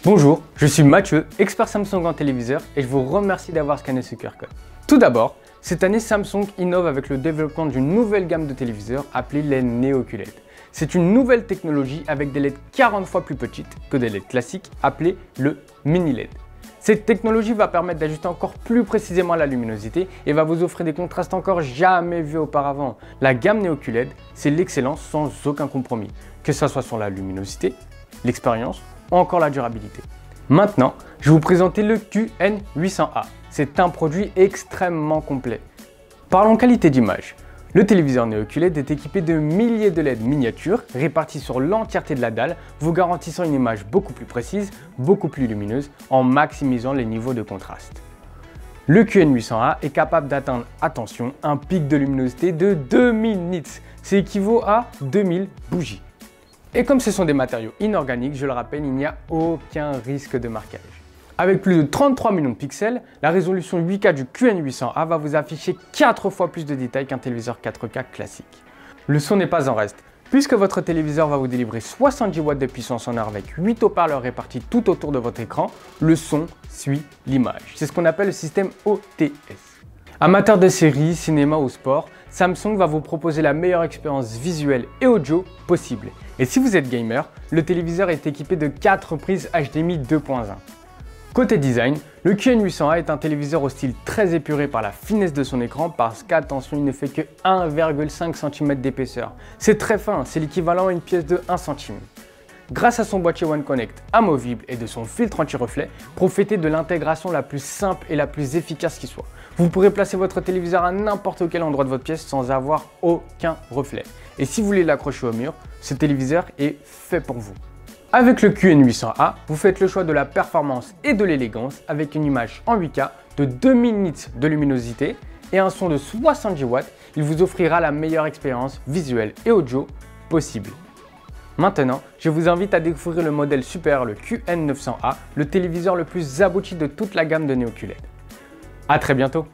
Bonjour, je suis Mathieu, expert Samsung en téléviseur et je vous remercie d'avoir scanné ce QR code. Tout d'abord, cette année Samsung innove avec le développement d'une nouvelle gamme de téléviseurs appelée les Neo QLED. C'est une nouvelle technologie avec des LED 40 fois plus petites que des LED classiques appelées le Mini LED. Cette technologie va permettre d'ajuster encore plus précisément la luminosité et va vous offrir des contrastes encore jamais vus auparavant. La gamme Neo QLED, c'est l'excellence sans aucun compromis, que ce soit sur la luminosité, l'expérience ou encore la durabilité. Maintenant, je vais vous présenter le QN800A. C'est un produit extrêmement complet. Parlons qualité d'image. Le téléviseur Neo QLED est équipé de milliers de LED miniatures répartis sur l'entièreté de la dalle, vous garantissant une image beaucoup plus précise, beaucoup plus lumineuse, en maximisant les niveaux de contraste. Le QN800A est capable d'atteindre, attention, un pic de luminosité de 2000 nits. C'est équivaut à 2000 bougies. Et comme ce sont des matériaux inorganiques, je le rappelle, il n'y a aucun risque de marquage. Avec plus de 33 millions de pixels, la résolution 8K du QN800A va vous afficher 4 fois plus de détails qu'un téléviseur 4K classique. Le son n'est pas en reste, puisque votre téléviseur va vous délivrer 70 watts de puissance en heure avec 8 haut-parleurs répartis tout autour de votre écran. Le son suit l'image. C'est ce qu'on appelle le système OTS. Amateur de séries, cinéma ou sport, Samsung va vous proposer la meilleure expérience visuelle et audio possible. Et si vous êtes gamer, le téléviseur est équipé de 4 prises HDMI 2.1. Côté design, le QN800A est un téléviseur au style très épuré par la finesse de son écran parce qu'attention, il ne fait que 1,5 cm d'épaisseur. C'est très fin, c'est l'équivalent à une pièce de 1 cm. Grâce à son boîtier One Connect amovible et de son filtre anti-reflet, profitez de l'intégration la plus simple et la plus efficace qui soit. Vous pourrez placer votre téléviseur à n'importe quel endroit de votre pièce sans avoir aucun reflet. Et si vous voulez l'accrocher au mur, ce téléviseur est fait pour vous. Avec le QN800A, vous faites le choix de la performance et de l'élégance avec une image en 8K de 2000 nits de luminosité et un son de 70 watts. Il vous offrira la meilleure expérience visuelle et audio possible. Maintenant, je vous invite à découvrir le modèle supérieur, le QN900A, le téléviseur le plus abouti de toute la gamme de Neo QLED. A très bientôt!